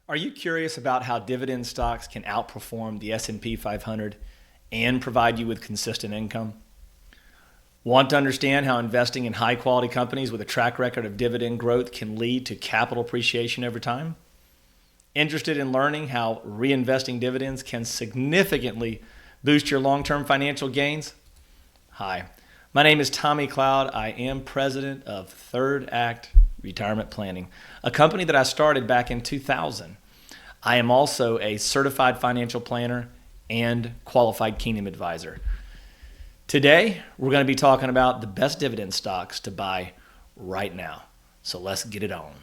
Are you curious about how dividend stocks can outperform the S&P 500 and provide you with consistent income? Want to understand how investing in high-quality companies with a track record of dividend growth can lead to capital appreciation over time? Interested in learning how reinvesting dividends can significantly boost your long-term financial gains? Hi, my name is Tommy Cloud. I am president of Third Act Retirement Planning, a company that I started back in 2000. I am also a certified financial planner and qualified Kingdom advisor. Today, we're going to be talking about the best dividend stocks to buy right now. So let's get it on.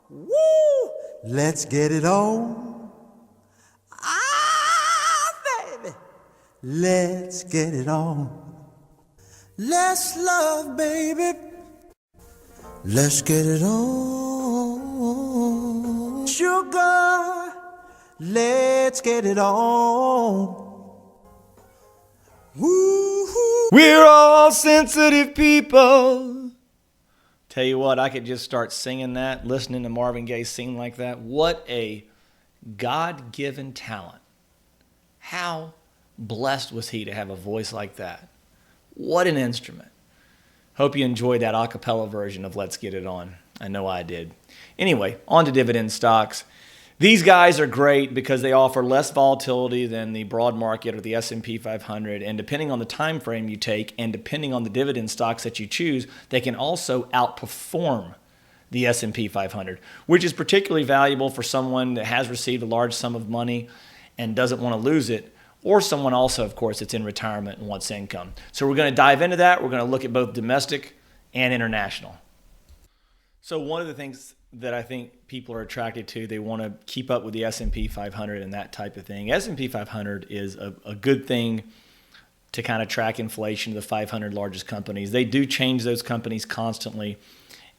Woo! Let's get it on. Baby. Let's get it on. Let's love, baby. Let's get it on. Sugar, let's get it on. Woo-hoo. We're all sensitive people. Tell you what, I could just start singing that, listening to Marvin Gaye sing like that. What a God-given talent. How blessed was he to have a voice like that? What an instrument. Hope you enjoyed that a cappella version of Let's Get It On. I know I did. Anyway, on to dividend stocks. These guys are great because they offer less volatility than the broad market or the S&P 500. And depending on the time frame you take and depending on the dividend stocks that you choose, they can also outperform the S&P 500, which is particularly valuable for someone that has received a large sum of money and doesn't want to lose it, or someone also, of course, that's in retirement and wants income. So we're going to dive into that. We're going to look at both domestic and international. So one of the things that I think people are attracted to, they want to keep up with the S&P 500 and that type of thing. S&P 500 is a good thing to kind of track inflation of the 500 largest companies. They do change those companies constantly,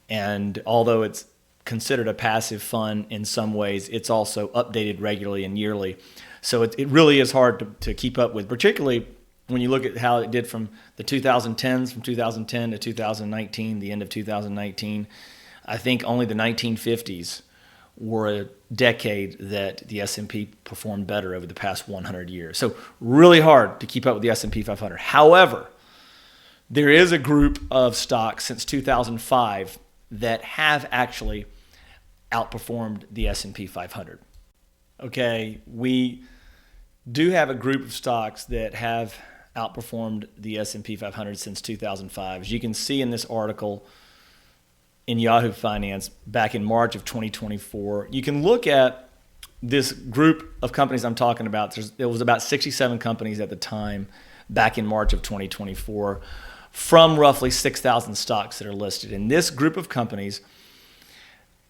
and although it's considered a passive fund in some ways, it's also updated regularly and yearly. So it really is hard to keep up with, particularly when you look at how it did from the 2010s, from 2010 to 2019, the end of 2019. I think only the 1950s were a decade that the S&P performed better over the past 100 years. So really hard to keep up with the S&P 500. However, there is a group of stocks since 2005 that have actually outperformed the S&P 500. Okay, we do have a group of stocks that have outperformed the S&P 500 since 2005. As you can see in this article in Yahoo Finance back in March of 2024, you can look at this group of companies I'm talking about. There was about 67 companies at the time back in March of 2024 from roughly 6,000 stocks that are listed. In this group of companies,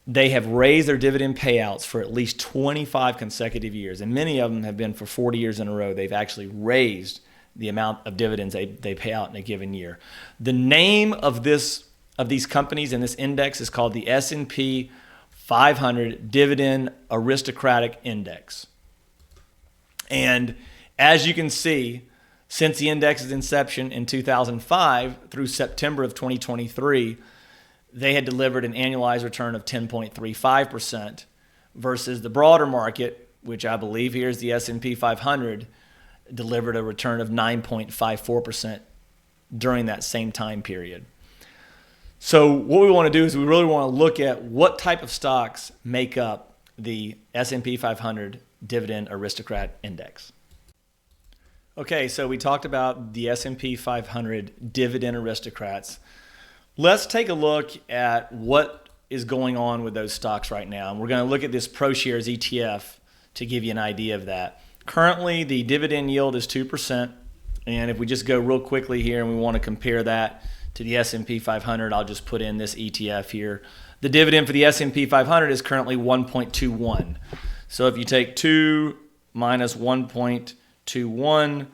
they have raised their dividend payouts for at least 25 consecutive years, and many of them have been for 40 years in a row. They've actually raised the amount of dividends they pay out in a given year. The name of these companies in this index is called the S&P 500 Dividend Aristocratic Index. And as you can see, since the index's inception in 2005 through September of 2023, they had delivered an annualized return of 10.35% versus the broader market, which I believe here is the S&P 500, delivered a return of 9.54% during that same time period. So what we want to do is we really want to look at what type of stocks make up the S&P 500 Dividend Aristocrat Index. Okay, so we talked about the S&P 500 Dividend Aristocrats. Let's take a look at what is going on with those stocks right now. And we're going to look at this ProShares ETF to give you an idea of that. Currently, the dividend yield is 2%. And if we just go real quickly here and we want to compare that to the S&P 500, I'll just put in this ETF here. The dividend for the S&P 500 is currently 1.21. So if you take 2 minus 1.21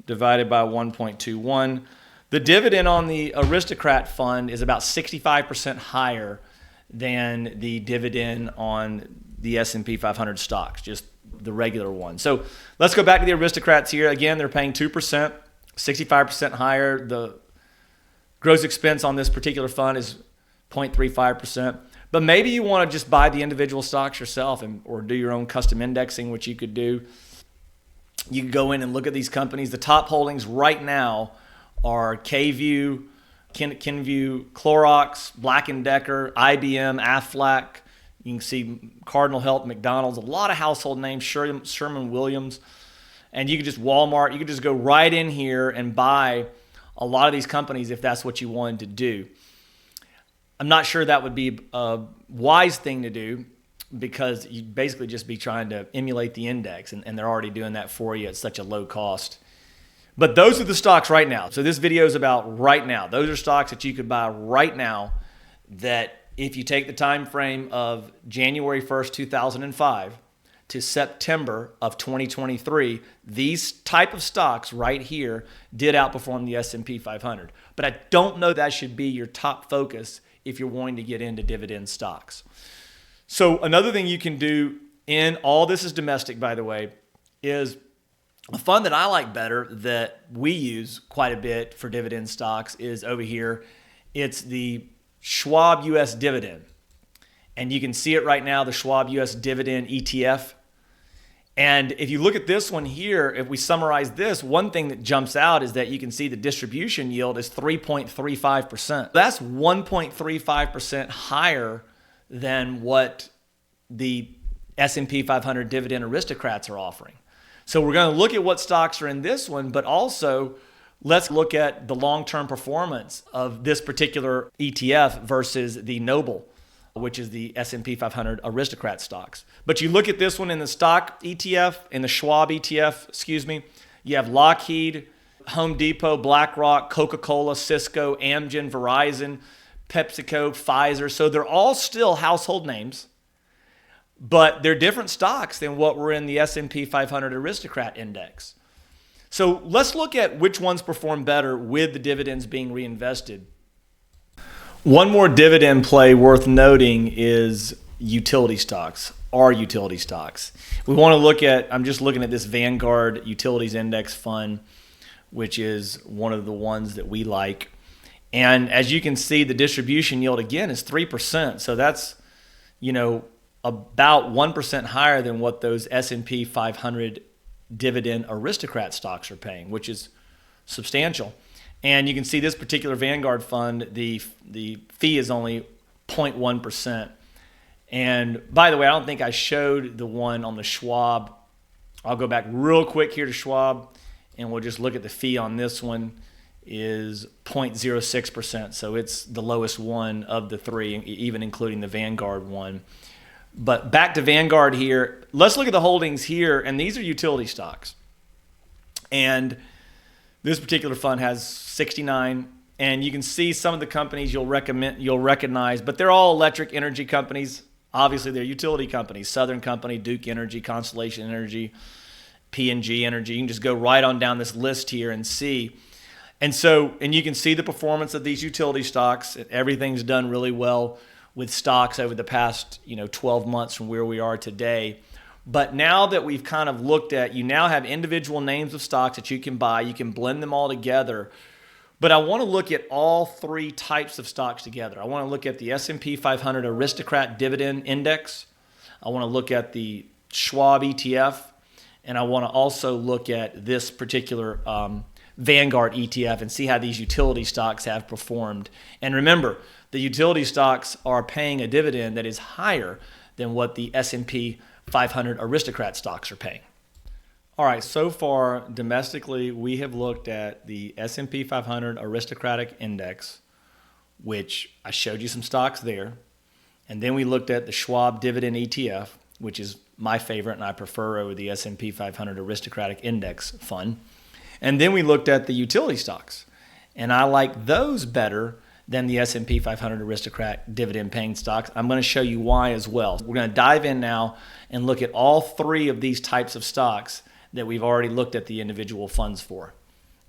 divided by 1.21, the dividend on the Aristocrat Fund is about 65% higher than the dividend on the S&P 500 stocks, just the regular one. So let's go back to the Aristocrats here. Again, they're paying 2%, 65% higher. The gross expense on this particular fund is 0.35%. But maybe you want to just buy the individual stocks yourself or do your own custom indexing, which you could do. You can go in and look at these companies. The top holdings right now are K-View, Kenvue, Clorox, Black & Decker, IBM, Aflac. You can see Cardinal Health, McDonald's, a lot of household names, Sherwin-Williams. And you could just Walmart. You could just go right in here and buy a lot of these companies if that's what you wanted to do. I'm not sure that would be a wise thing to do because you'd basically just be trying to emulate the index, and they're already doing that for you at such a low cost. But those are the stocks right now. So this video is about right now. Those are stocks that you could buy right now that if you take the time frame of January 1st, 2005 to September of 2023, these type of stocks right here did outperform the S&P 500. But I don't know that should be your top focus if you're wanting to get into dividend stocks. So another thing you can do, in all this is domestic, by the way, is a fund that I like better that we use quite a bit for dividend stocks is over here. It's the Schwab U.S. Dividend. And you can see it right now, the Schwab U.S. Dividend ETF. And if you look at this one here, if we summarize this, one thing that jumps out is that you can see the distribution yield is 3.35%. That's 1.35% higher than what the S&P 500 Dividend Aristocrats are offering. So we're going to look at what stocks are in this one, but also let's look at the long-term performance of this particular ETF versus the Noble, which is the S&P 500 Aristocrat stocks. But you look at this one in the stock ETF, in the Schwab ETF, you have Lockheed, Home Depot, BlackRock, Coca-Cola, Cisco, Amgen, Verizon, PepsiCo, Pfizer. So they're all still household names, but they're different stocks than what were in the S&P 500 Aristocrat Index. So let's look at which ones perform better with the dividends being reinvested. One more dividend play worth noting is utility stocks, our utility stocks. We want to look at, I'm just looking at this Vanguard Utilities Index Fund, which is one of the ones that we like. And as you can see, the distribution yield again is 3%. So that's, about 1% higher than what those S&P 500 Dividend Aristocrat stocks are paying, which is substantial. And you can see this particular Vanguard fund, the fee is only 0.1%. And by the way, I don't think I showed the one on the Schwab. I'll go back real quick here to Schwab, and we'll just look at the fee on this one is 0.06%. So it's the lowest one of the three, even including the Vanguard one. But back to Vanguard here, let's look at the holdings here, and these are utility stocks. And this particular fund has 69, and you can see some of the companies you'll recognize, but they're all electric energy companies. Obviously, they're utility companies: Southern Company, Duke Energy, Constellation Energy, P&G Energy. You can just go right on down this list here and see. And you can see the performance of these utility stocks. Everything's done really well with stocks over the past 12 months from where we are today. But now that we've kind of looked at, you now have individual names of stocks that you can buy. You can blend them all together. But I want to look at all three types of stocks together. I want to look at the S&P 500 Aristocrat Dividend Index. I want to look at the Schwab ETF. And I want to also look at this particular Vanguard ETF and see how these utility stocks have performed. And remember, the utility stocks are paying a dividend that is higher than what the S&P 500 Aristocrat stocks are paying. All right, so far domestically, we have looked at the S&P 500 Aristocratic Index, which I showed you some stocks there. And then we looked at the Schwab Dividend ETF, which is my favorite and I prefer over the S&P 500 Aristocratic Index Fund. And then we looked at the utility stocks, and I like those better than the S&P 500 Aristocrat dividend paying stocks. I'm going to show you why as well. We're going to dive in now and look at all three of these types of stocks that we've already looked at the individual funds for,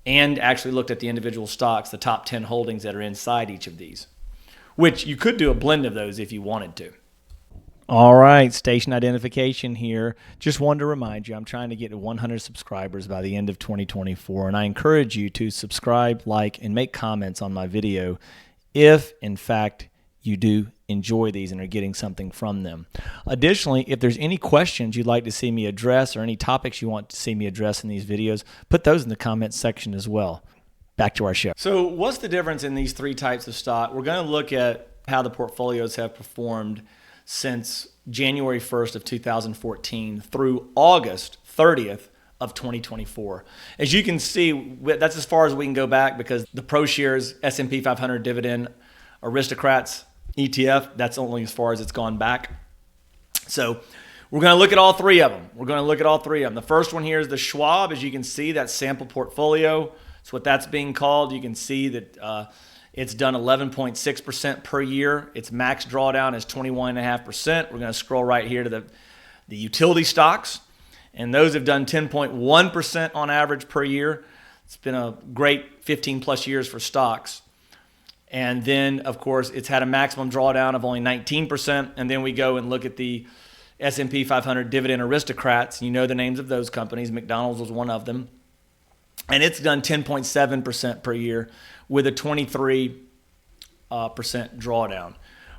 and actually looked at the individual stocks, the top 10 holdings that are inside each of these, which you could do a blend of those if you wanted to. All right, station identification here. Just wanted to remind you, I'm trying to get to 100 subscribers by the end of 2024, and I encourage you to subscribe, like, and make comments on my video if, in fact, you do enjoy these and are getting something from them. Additionally, if there's any questions you'd like to see me address or any topics you want to see me address in these videos, put those in the comments section as well. Back to our show. So what's the difference in these three types of stock? We're going to look at how the portfolios have performed since January 1st of 2014 through August 30th of 2024. As you can see, that's as far as we can go back because the ProShares S&P 500 Dividend Aristocrats ETF, that's only as far as it's gone back. So we're going to look at all three of them. The first one here is the Schwab. As you can see, that sample portfolio. That's what that's being called. You can see that it's done 11.6% per year. Its max drawdown is 21.5%. We're going to scroll right here to the utility stocks, and those have done 10.1% on average per year. It's been a great 15 plus years for stocks. And then, of course, it's had a maximum drawdown of only 19%. And then we go and look at the S&P 500 Dividend Aristocrats. You know the names of those companies. McDonald's was one of them. And it's done 10.7% per year with a 23% drawdown.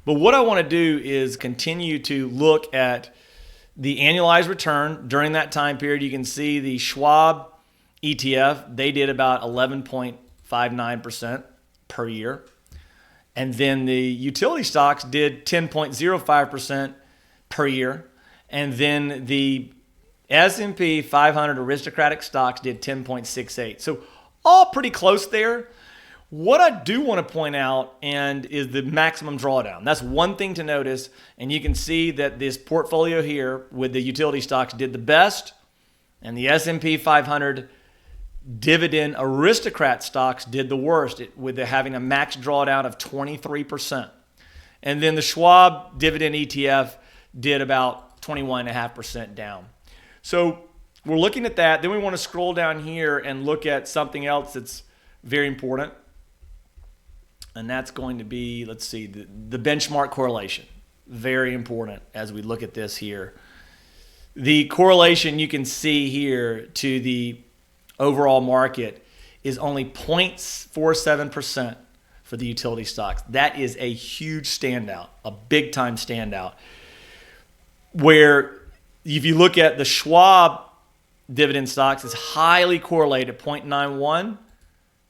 But what I want to do is continue to look at the annualized return during that time period. You can see the Schwab ETF, they did about 11.59% per year. And then the utility stocks did 10.05% per year. And then the S&P 500 aristocratic stocks did 10.68. So all pretty close there. What I do want to point out is the maximum drawdown. That's one thing to notice. And you can see that this portfolio here with the utility stocks did the best, and the S&P 500 Dividend Aristocrat stocks did the worst, with having a max drawdown of 23%. And then the Schwab Dividend ETF did about 21.5% down. So we're looking at that. Then we want to scroll down here and look at something else that's very important. And that's going to be, let's see, the benchmark correlation. Very important as we look at this here. The correlation you can see here to the overall market is only 0.47% for the utility stocks. That is a huge standout, a big time standout. Where if you look at the Schwab dividend stocks, it's highly correlated, 0.91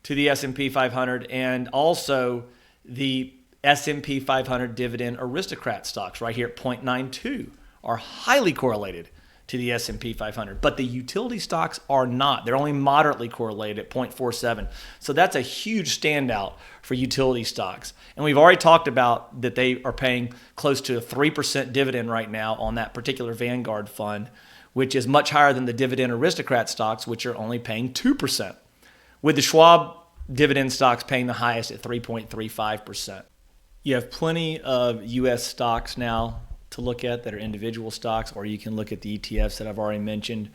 to the S&P 500, and also the S&P 500 Dividend Aristocrat stocks right here at 0.92 are highly correlated to the S&P 500, but the utility stocks are not. They're only moderately correlated at 0.47. So that's a huge standout for utility stocks. And we've already talked about that they are paying close to a 3% dividend right now on that particular Vanguard fund, which is much higher than the Dividend Aristocrat stocks, which are only paying 2%, with the Schwab dividend stocks paying the highest at 3.35%. You have plenty of U.S. stocks now to look at that are individual stocks, or you can look at the ETFs that I've already mentioned.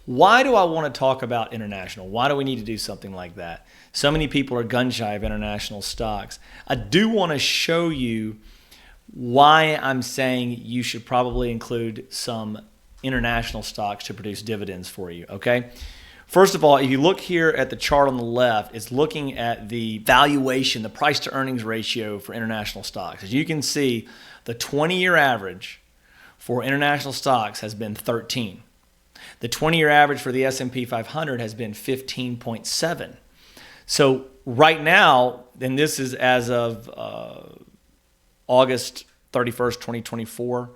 Why do I want to talk about international? Why do we need to do something like that? So many people are gun shy of international stocks. I do want to show you why I'm saying you should probably include some international stocks to produce dividends for you, okay? First of all, if you look here at the chart on the left, it's looking at the valuation, the price to earnings ratio for international stocks. As you can see, the 20-year average for international stocks has been 13. The 20-year average for the S&P 500 has been 15.7. So right now, and this is as of August 31st, 2024,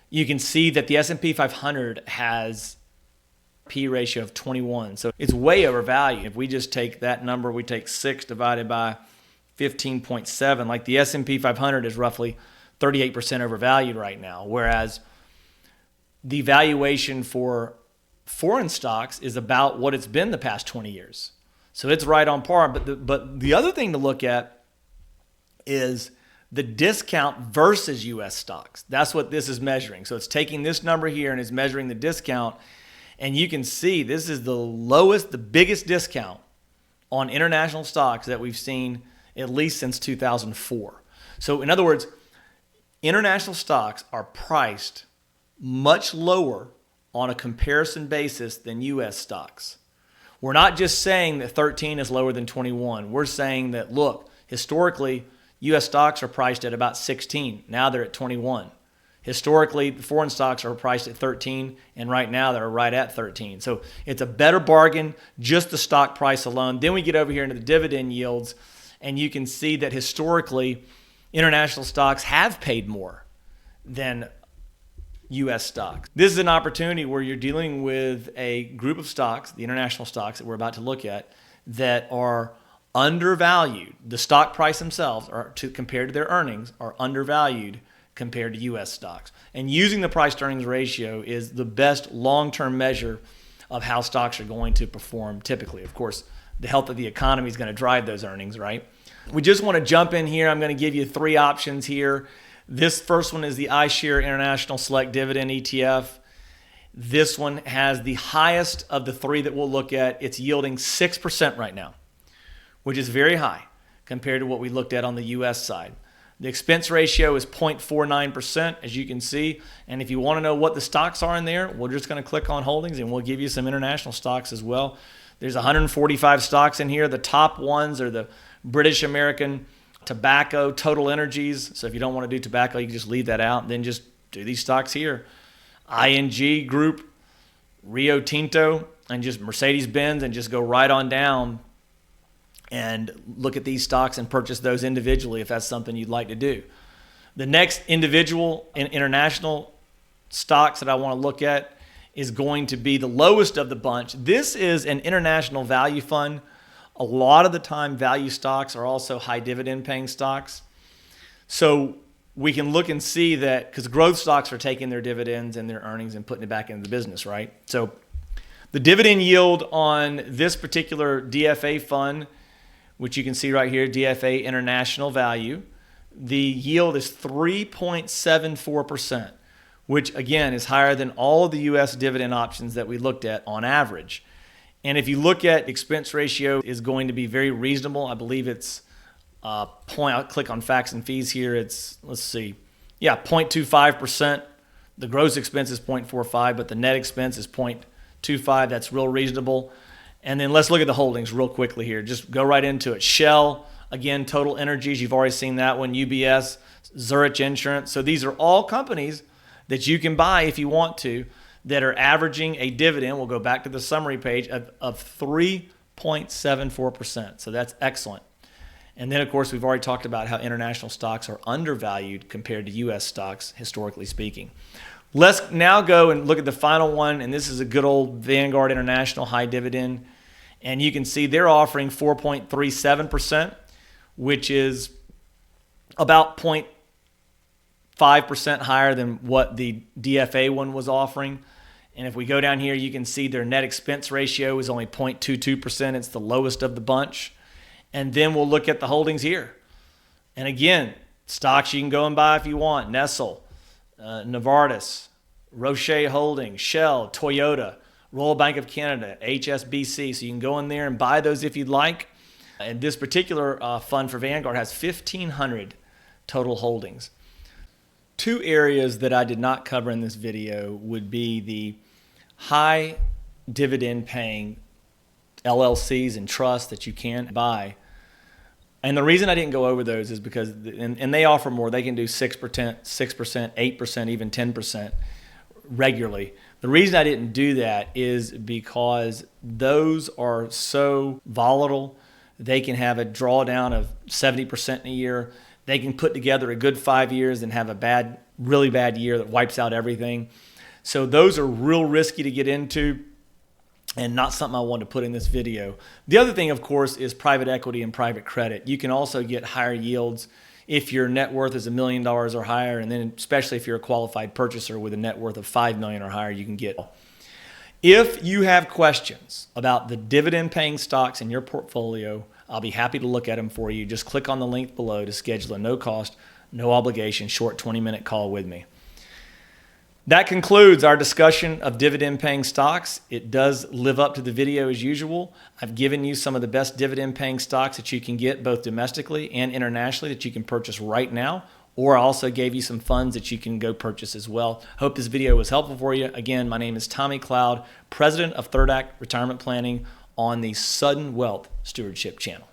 you can see that the S&P 500 has P ratio of 21. So it's way overvalued. If we just take that number, we take 6 divided by 15.7, like the S&P 500 is roughly 38% overvalued right now, whereas the valuation for foreign stocks is about what it's been the past 20 years. So it's right on par. But the other thing to look at is the discount versus U.S. stocks. That's what this is measuring. So it's taking this number here and it's measuring the discount. And you can see this is the lowest, the biggest discount on international stocks that we've seen at least since 2004. So in other words, international stocks are priced much lower on a comparison basis than U.S. stocks. We're not just saying that 13 is lower than 21. We're saying that, look, historically, U.S. stocks are priced at about 16. Now they're at 21. Historically, the foreign stocks are priced at 13, and right now they're right at 13. So it's a better bargain, just the stock price alone. Then we get over here into the dividend yields, and you can see that historically, international stocks have paid more than U.S. stocks. This is an opportunity where you're dealing with a group of stocks, the international stocks that we're about to look at, that are undervalued. The stock price themselves, compared to their earnings, are undervalued compared to U.S. stocks. And using the price-to-earnings ratio is the best long-term measure of how stocks are going to perform typically. Of course, the health of the economy is going to drive those earnings, right? We just want to jump in here. I'm going to give you 3 options here. This first one is the iShares International Select Dividend ETF. This one has the highest of the 3 that we'll look at. It's yielding 6% right now, which is very high compared to what we looked at on the U.S. side. The expense ratio is 0.49%, as you can see. And if you want to know what the stocks are in there, we're just going to click on holdings, and we'll give you some international stocks as well. There's 145 stocks in here. The top ones are the British American Tobacco, Total Energies. So if you don't want to do tobacco, you can just leave that out. Then just do these stocks here. ING Group, Rio Tinto, and just Mercedes-Benz, and just go right on down and look at these stocks and purchase those individually if that's something you'd like to do. The next individual and international stocks that I want to look at is going to be the lowest of the bunch. This is an international value fund. A lot of the time, value stocks are also high dividend paying stocks. So we can look and see that, because growth stocks are taking their dividends and their earnings and putting it back into the business, right? So the dividend yield on this particular DFA fund, which you can see right here, DFA International Value, the yield is 3.74%, which again is higher than all of the U.S. dividend options that we looked at on average. And if you look at expense ratio, is going to be very reasonable. I believe it's I'll click on facts and fees here. It's, let's see, 0.25%. The gross expense is 0.45, but the net expense is 0.25. That's real reasonable. And then let's look at the holdings real quickly here. Just go right into it. Shell, again, Total Energies, you've already seen that one. UBS, Zurich Insurance. So these are all companies that you can buy if you want to, that are averaging a dividend, we'll go back to the summary page, of 3.74%. So that's excellent. And then, of course, we've already talked about how international stocks are undervalued compared to U.S. stocks, historically speaking. Let's now go and look at the final one, and this is a good old Vanguard International High Dividend. And you can see they're offering 4.37%, which is about 0.5% higher than what the DFA one was offering. And if we go down here, you can see their net expense ratio is only 0.22%. It's the lowest of the bunch. And then we'll look at the holdings here. And again, stocks you can go and buy if you want. Nestle, Novartis, Roche Holdings, Shell, Toyota, Royal Bank of Canada, HSBC. So you can go in there and buy those if you'd like. And this particular fund for Vanguard has 1,500 total holdings. 2 areas that I did not cover in this video would be the high dividend paying LLCs and trusts that you can buy. And the reason I didn't go over those is because, and they offer more. They can do 6%, 8%, even 10% regularly. The reason I didn't do that is because those are so volatile. They can have a drawdown of 70% in a year. They can put together a good 5 years and have a really bad year that wipes out everything. So those are real risky to get into, and not something I wanted to put in this video. The other thing, of course, is private equity and private credit. You can also get higher yields if your net worth is $1 million or higher, and then especially if you're a qualified purchaser with a net worth of $5 million or higher, you can get. If you have questions about the dividend-paying stocks in your portfolio, I'll be happy to look at them for you. Just click on the link below to schedule a no-cost, no-obligation, short 20-minute call with me. That concludes our discussion of dividend-paying stocks. It does live up to the video as usual. I've given you some of the best dividend-paying stocks that you can get both domestically and internationally that you can purchase right now, or I also gave you some funds that you can go purchase as well. Hope this video was helpful for you. Again, my name is Tommy Cloud, president of Third Act Retirement Planning on the Sudden Wealth Stewardship channel.